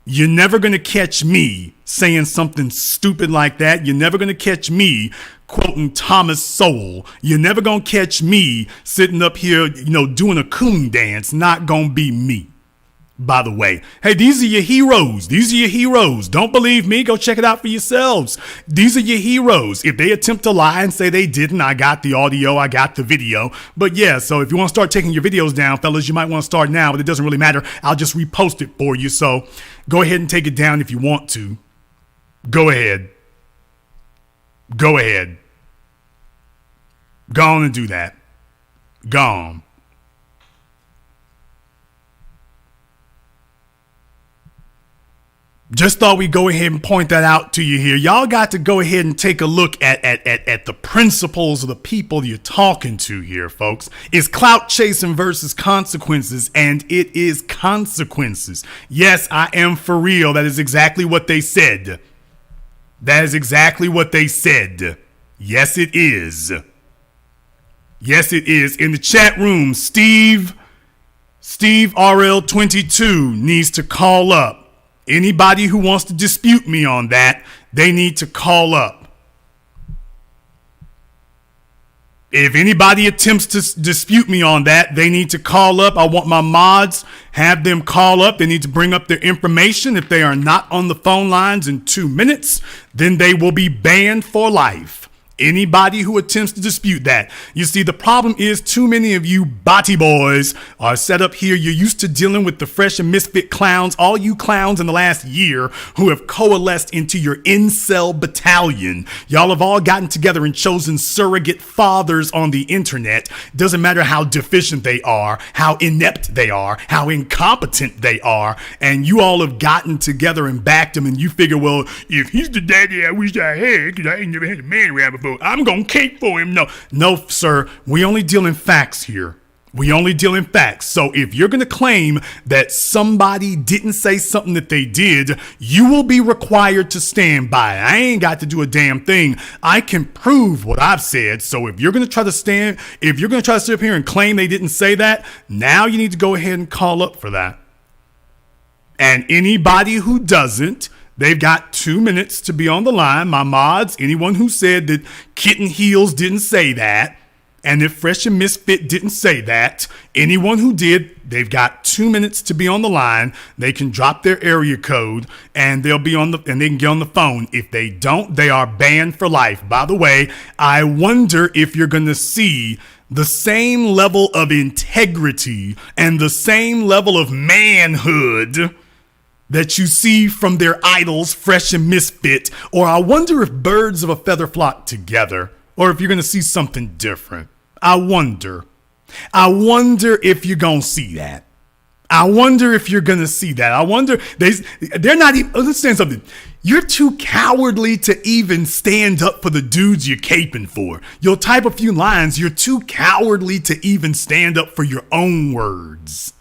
You're never going to catch me saying something stupid like that. You're never going to catch me quoting Thomas Sowell. You're never going to catch me sitting up here, doing a coon dance. Not going to be me. By the way, hey, these are your heroes. These are your heroes. Don't believe me? Go check it out for yourselves. These are your heroes. If they attempt to lie and say they didn't, I got the audio, I got the video. But yeah, so if you want to start taking your videos down, fellas, you might want to start now, but it doesn't really matter. I'll just repost it for you. So go ahead and take it down if you want to. Go ahead. Go ahead. Go on and do that. Go on. Just thought we'd go ahead and point that out to you here. Y'all got to go ahead and take a look at the principles of the people you're talking to here, folks. It's clout chasing versus consequences, and it is consequences. Yes, I am for real. That is exactly what they said. That is exactly what they said. Yes, it is. Yes, it is. In the chat room, Steve RL22 needs to call up. Anybody who wants to dispute me on that, they need to call up. If anybody attempts to dispute me on that, they need to call up. I want my mods, have them call up. They need to bring up their information. If they are not on the phone lines in 2 minutes, then they will be banned for life. Anybody who attempts to dispute that. You see, the problem is too many of you body boys are set up here. You're used to dealing with the Fresh and Misfit clowns, all you clowns in the last year who have coalesced into your incel battalion. Y'all have all gotten together and chosen surrogate fathers on the internet. Doesn't matter how deficient they are, how inept they are, how incompetent they are. And you all have gotten together and backed them, and you figure, well, if he's the daddy I wish I had, because I ain't never had a man around before, I'm going to cape for him. No, sir. We only deal in facts here. We only deal in facts. So if you're going to claim that somebody didn't say something that they did, you will be required to stand by it. I ain't got to do a damn thing. I can prove what I've said. So if you're going to try to sit up here and claim they didn't say that, now you need to go ahead and call up for that. And anybody who doesn't, they've got 2 minutes to be on the line. My mods, anyone who said that Kitten Heels didn't say that, and if Fresh and Misfit didn't say that, anyone who did, they've got 2 minutes to be on the line. They can drop their area code and they can get on the phone. If they don't, they are banned for life. By the way, I wonder if you're going to see the same level of integrity and the same level of manhood that you see from their idols, Fresh and Misfit, or I wonder if birds of a feather flock together, or if you're going to see something different. I wonder if you're going to see that. I wonder if you're going to see that. I wonder, they're not even, understand something. You're too cowardly to even stand up for the dudes you're caping for. You'll type a few lines. You're too cowardly to even stand up for your own words.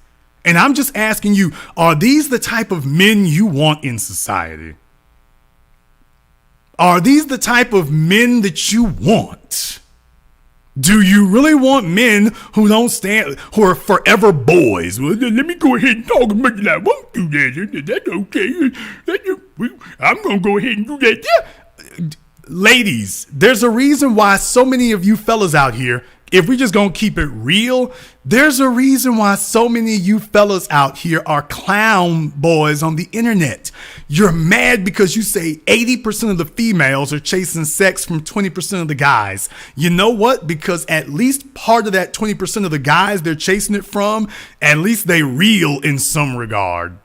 And I'm just asking you, are these the type of men you want in society? Are these the type of men that you want? Do you really want men who don't stand, who are forever boys? Well, let me go ahead and talk and make it I won't do that. That's okay. I'm going to go ahead and do that. Yeah. Ladies, there's a reason why so many of you fellas out here, if we just gonna keep it real, there's a reason why so many of you fellas out here are clown boys on the internet. You're mad because you say 80% of the females are chasing sex from 20% of the guys. You know what? Because at least part of that 20% of the guys they're chasing it from, at least they real in some regard.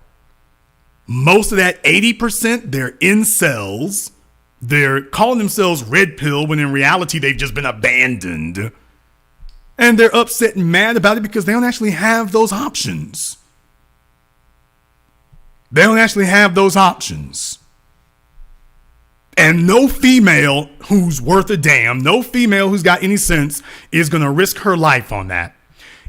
Most of that 80%, they're incels. They're calling themselves red pill when in reality they've just been abandoned. And they're upset and mad about it because they don't actually have those options. They don't actually have those options. And no female who's worth a damn, no female who's got any sense is going to risk her life on that.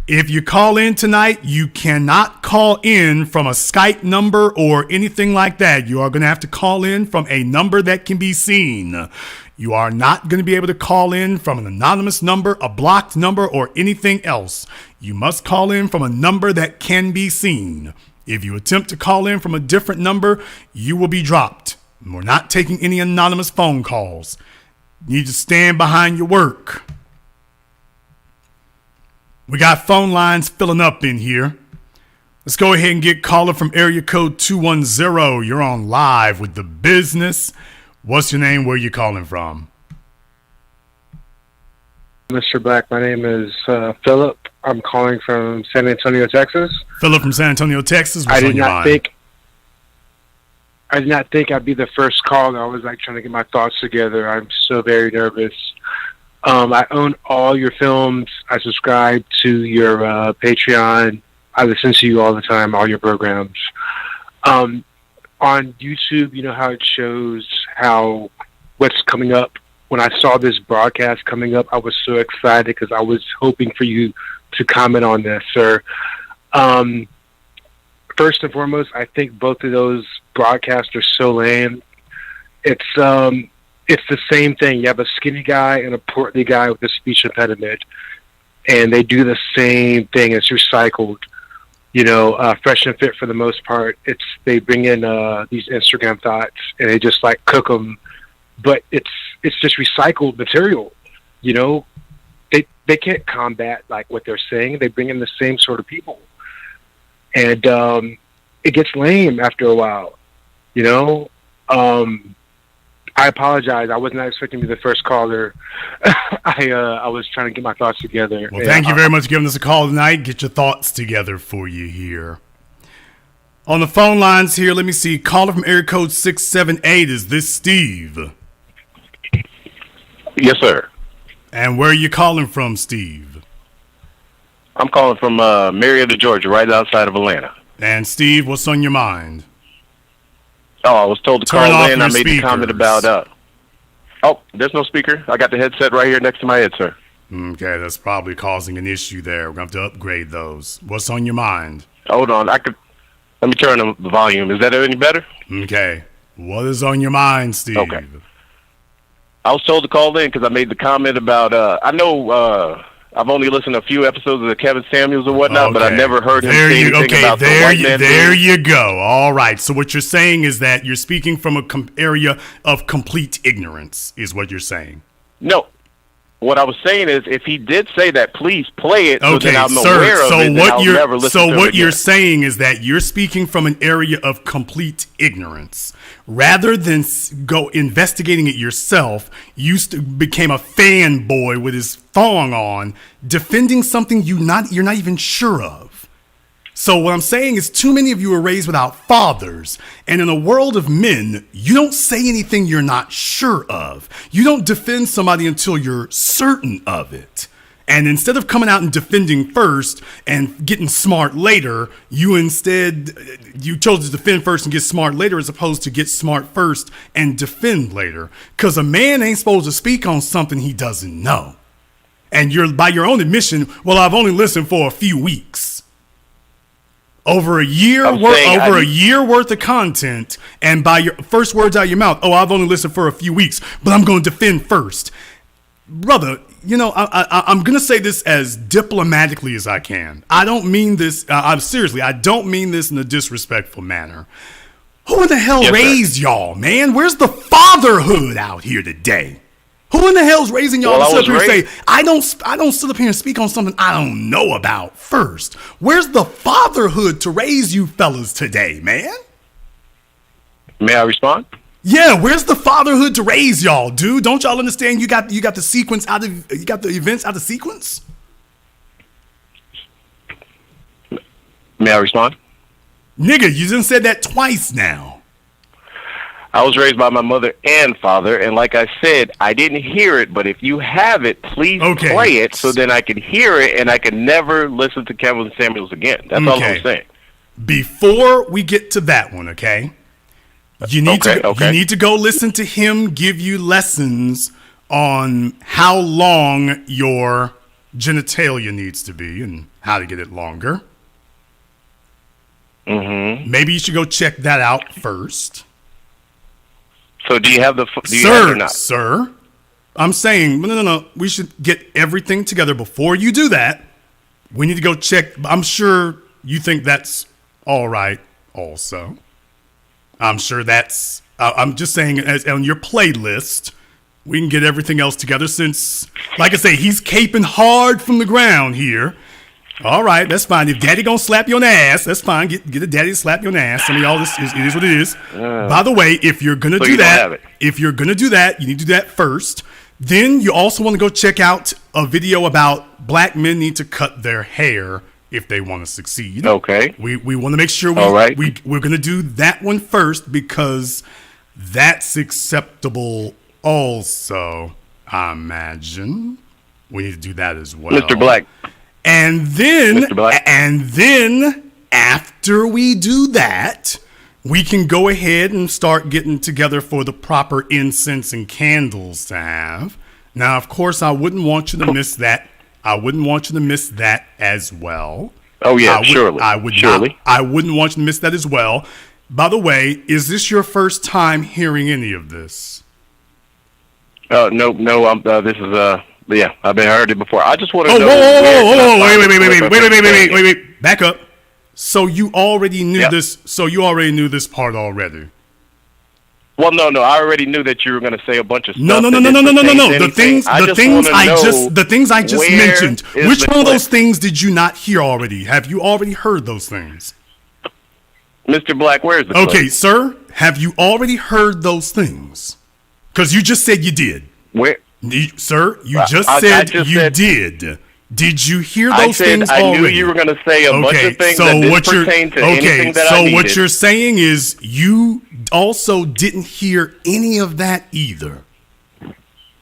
If you call in tonight, you cannot call in from a Skype number or anything like that. You are going to have to call in from a number that can be seen. You are not going to be able to call in from an anonymous number, a blocked number, or anything else. You must call in from a number that can be seen. If you attempt to call in from a different number, you will be dropped. We're not taking any anonymous phone calls. You need to stand behind your work. We got phone lines filling up in here. Let's go ahead and get caller from area code 210. You're on live with The Business. What's your name? Where you calling from? Mr. Black, my name is Philip. I'm calling from San Antonio, Texas. Philip from San Antonio, Texas. What's I on your mind? did not think I'd be the first call. I was like trying to get my thoughts together. I'm so very nervous. I own all your films. I subscribe to your Patreon. I listen to you all the time, all your programs. On YouTube, you know how it shows what's coming up. When I saw this broadcast coming up, I was so excited because I was hoping for you to comment on this, sir. First and foremost, I think both of those broadcasts are so lame. It's the same thing. You have a skinny guy and a portly guy with a speech impediment, and they do the same thing. It's recycled. You know, Fresh and Fit for the most part. They bring in these Instagram thoughts and they just like cook them, but it's just recycled material. You know, they can't combat like what they're saying. They bring in the same sort of people, and it gets lame after a while. You know, I apologize. I was not expecting to be the first caller. I was trying to get my thoughts together. Well, thank you very much for giving us a call tonight. Get your thoughts together for you here. On the phone lines here, let me see. Caller from area code 678. Is this Steve? Yes, sir. And where are you calling from, Steve? I'm calling from Marietta, Georgia, right outside of Atlanta. And Steve, what's on your mind? Oh, I was told to Turn call off in. your I made the comment speakers. about... Oh, there's no speaker. I got the headset right here next to my head, sir. Okay, that's probably causing an issue there. We're going to have to upgrade those. What's on your mind? Hold on. Let me turn the volume. Is that any better? Okay. What is on your mind, Steve? Okay. I was told to call in because I made the comment about, I know I've only listened to a few episodes of the Kevin Samuels or whatnot, but I never heard him say anything about the white man. There you go. All right. So what you're saying is that you're speaking from an area of complete ignorance, is what you're saying. No. What I was saying is, if he did say that, please play it so that I'm sir, aware of it, and I'll never listen to it So what you're again. saying is that you're speaking from an area of complete ignorance. Rather than go investigating it yourself, you became a fanboy with his thong on, defending something you're not even sure of. So what I'm saying is too many of you were raised without fathers. And in a world of men, you don't say anything you're not sure of. You don't defend somebody until you're certain of it. And instead of coming out and defending first and getting smart later, you chose to defend first and get smart later as opposed to get smart first and defend later. Because a man ain't supposed to speak on something he doesn't know. And you're, by your own admission, well, I've only listened for a few weeks. Over a year worth of content, and by your first words out of your mouth, oh, I've only listened for a few weeks, but I'm going to defend first. Brother, I'm going to say this as diplomatically as I can. I don't mean this, seriously, I don't mean this in a disrespectful manner. Who in the hell raised y'all, man? Where's the fatherhood out here today? Who in the hell's raising y'all to sit up here and say, I don't sit up here and speak on something I don't know about first? Where's the fatherhood to raise you fellas today, man? May I respond? Yeah, where's the fatherhood to raise y'all, dude? Don't y'all understand you got the sequence out of you got the events out of sequence? May I respond? Nigga, you just said that twice now. I was raised by my mother and father, and like I said, I didn't hear it, but if you have it, please play it so then I can hear it and I can never listen to Kevin Samuels again. That's all I'm saying. Before we get to that one, okay? You need to go listen to him give you lessons on how long your genitalia needs to be and how to get it longer. Mm-hmm. Maybe you should go check that out first. So do you have the have it or not? Sir, I'm saying, no. We should get everything together before you do that. We need to go check. I'm sure you think that's all right also. I'm sure that's, I'm just saying, as on your playlist, we can get everything else together since, like I say, he's caping hard from the ground here. All right, that's fine. If daddy gonna slap you on the ass, that's fine. Get a daddy to slap you on the ass. I mean, all this it is what it is. By the way, if you're gonna do that, you need to do that first. Then you also want to go check out a video about black men need to cut their hair if they want to succeed. Okay. We want to make sure we're gonna do that one first because that's acceptable. Also, I imagine we need to do that as well, Mr. Black. And then after we do that, we can go ahead and start getting together for the proper incense and candles to have. Now, of course, I wouldn't want you to miss that. I wouldn't want you to miss that as well. Oh, yeah, surely. I wouldn't want you to miss that as well. By the way, is this your first time hearing any of this? No. This is yeah, I've heard it before. I just want to know. Wait. Back up. So you already knew this. So you already knew this part already. Well, no. I already knew that you were going to say a bunch of stuff. No. The things I just mentioned. Which one of those things did you not hear already? Have you already heard those things? Mr. Black, where is the Okay, sir. Have you already heard those things? Because you just said you did. Where? Sir, you just said you did. Did you hear those things already? I knew you were going to say a bunch of things that didn't pertain to anything that I needed. So what you're saying is you also didn't hear any of that either.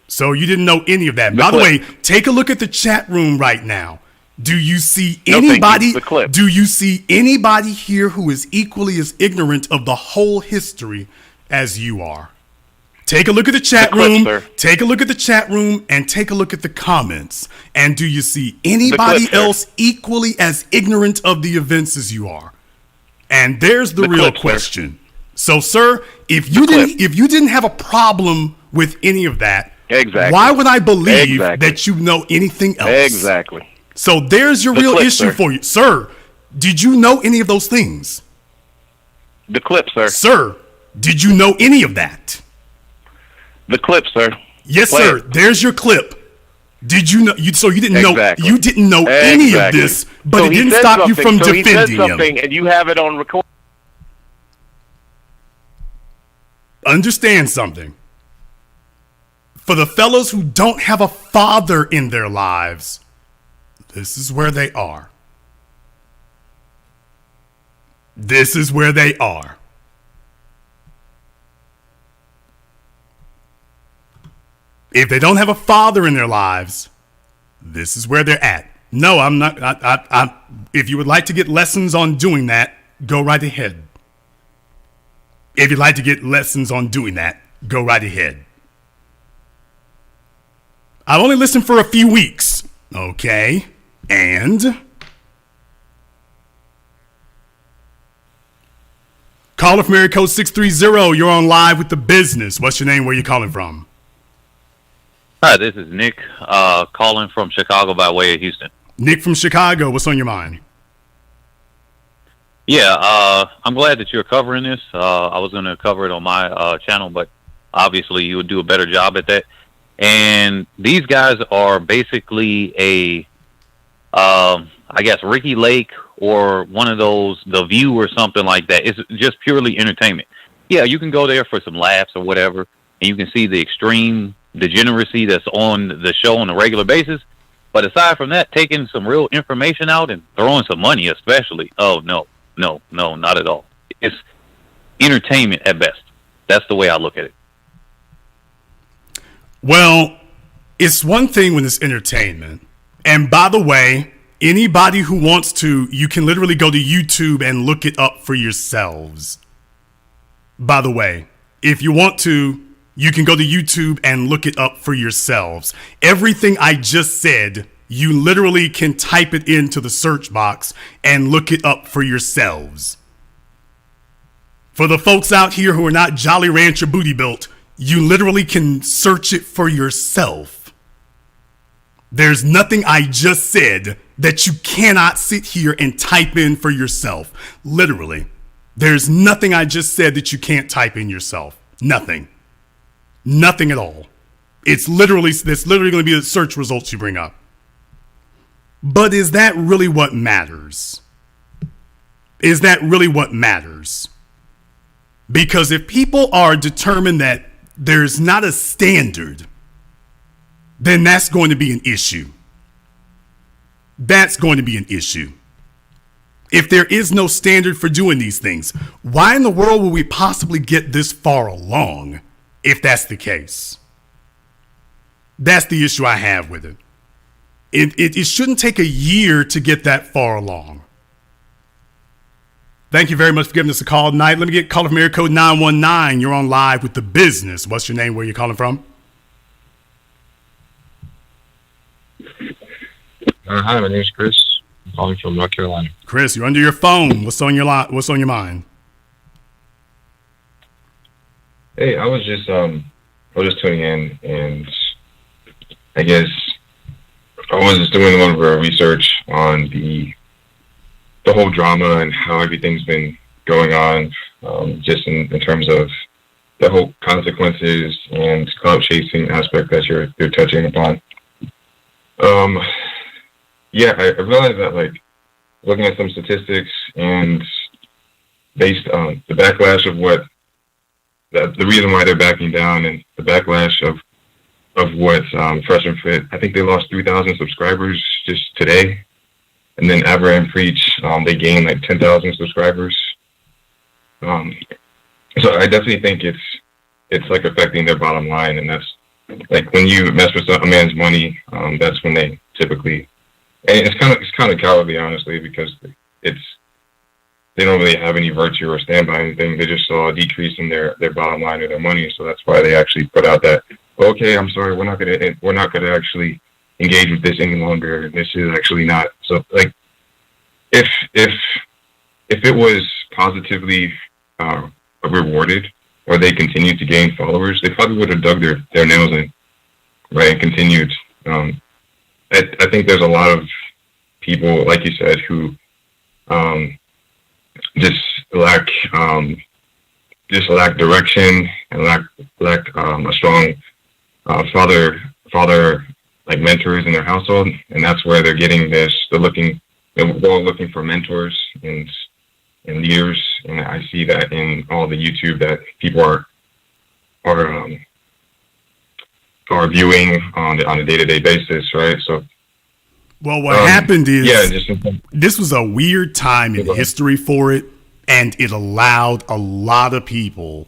So you didn't know any of that. By the way, take a look at the chat room right now. Do you see anybody? Do you see anybody here who is equally as ignorant of the whole history as you are? Take a look at the chat room. Sir. Take a look at the chat room and take a look at the comments. And do you see anybody else equally as ignorant of the events as you are? And there's the real question. So, sir, if you didn't have a problem with any of that, why would I believe that you know anything else? Exactly. So there's your real issue for you. Sir, did you know any of those things? The clip, sir. Sir, did you know any of that? The clip, sir. Yes, sir. There's your clip. Did you know? So you didn't know. You didn't know any of this, but it didn't stop you from defending he said something, him. And you have it on record. Understand something. For the fellows who don't have a father in their lives, this is where they are. This is where they are. If they don't have a father in their lives, this is where they're at. No, I'm not. If you would like to get lessons on doing that, go right ahead. If you'd like to get lessons on doing that, go right ahead. I've only listened for a few weeks. Okay. And call from area code 630. You're on live with The Business. What's your name? Where you calling from? Hi, this is Nick, calling from Chicago by way of Houston. Nick from Chicago, what's on your mind? Yeah, I'm glad that you're covering this. I was going to cover it on my channel, but obviously you would do a better job at that. And these guys are basically I guess, Ricky Lake or one of those, The View or something like that. It's just purely entertainment. Yeah, you can go there for some laughs or whatever, and you can see the extreme degeneracy that's on the show on a regular basis. But aside from that, taking some real information out and throwing some money especially, oh no, not at all. It's entertainment at best. That's the way I look at it. Well, it's one thing when it's entertainment. And by the way, anybody who wants to, you can literally go to YouTube and look it up for yourselves. By the way, if you want to, you can go to YouTube and look it up for yourselves. Everything I just said, you literally can type it into the search box and look it up for yourselves. For the folks out here who are not Jolly Rancher booty built, you literally can search it for yourself. There's nothing I just said that you cannot sit here and type in for yourself. Literally. There's nothing I just said that you can't type in yourself. Nothing. Nothing at all. It's literally going to be the search results you bring up. But is that really what matters? Is that really what matters? Because if people are determined that there's not a standard, then that's going to be an issue. That's going to be an issue. If there is no standard for doing these things, why in the world would we possibly get this far along? If that's the case, that's the issue I have with it. It shouldn't take a year to get that far along. Thank you very much for giving us a call tonight. Let me get caller from area code 919. You're on live with The Business. What's your name? Where are you calling from? Hi, my name is Chris. I'm calling from North Carolina. Chris, you're under your phone. What's on your mind? Hey, I was just tuning in, and I guess I was just doing a little bit of research on the whole drama and how everything's been going on, just in terms of the whole consequences and clout chasing aspect that you're touching upon. Yeah, I realized that, like, looking at some statistics and based on the backlash of what the reason why they're backing down and the backlash of what Fresh and Fit, I think they lost 3,000 subscribers just today, and then Abra and Preach, they gained like 10,000 subscribers. So I definitely think it's like affecting their bottom line, and that's like when you mess with a man's money, that's when they typically, and it's kind of cowardly, honestly, because it's they don't really have any virtue or stand by anything. They just saw a decrease in their bottom line of their money, so that's why they actually put out that, okay, I'm sorry, we're not gonna actually engage with this any longer. This is actually not so. Like, if it was positively rewarded, or they continued to gain followers, they probably would have dug their nails in, right, and continued. I think there's a lot of people, like you said, who just lack direction and lack a strong father like mentors in their household, and that's where they're getting this. They're all looking for mentors and leaders, and I see that in all the YouTube that people are viewing on a day-to-day basis, right? So, well, what happened is, yeah, this was a weird time in history for it, and it allowed a lot of people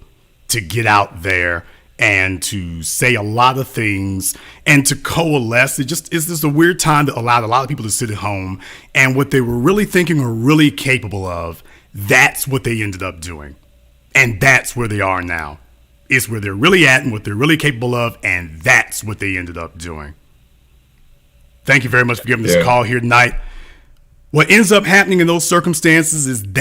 to get out there and to say a lot of things and to coalesce. It's just a weird time that allowed a lot of people to sit at home, and what they were really thinking or really capable of, that's what they ended up doing. And that's where they are now. It's where they're really at and what they're really capable of, and that's what they ended up doing. Thank you very much for giving this call here tonight. What ends up happening in those circumstances is that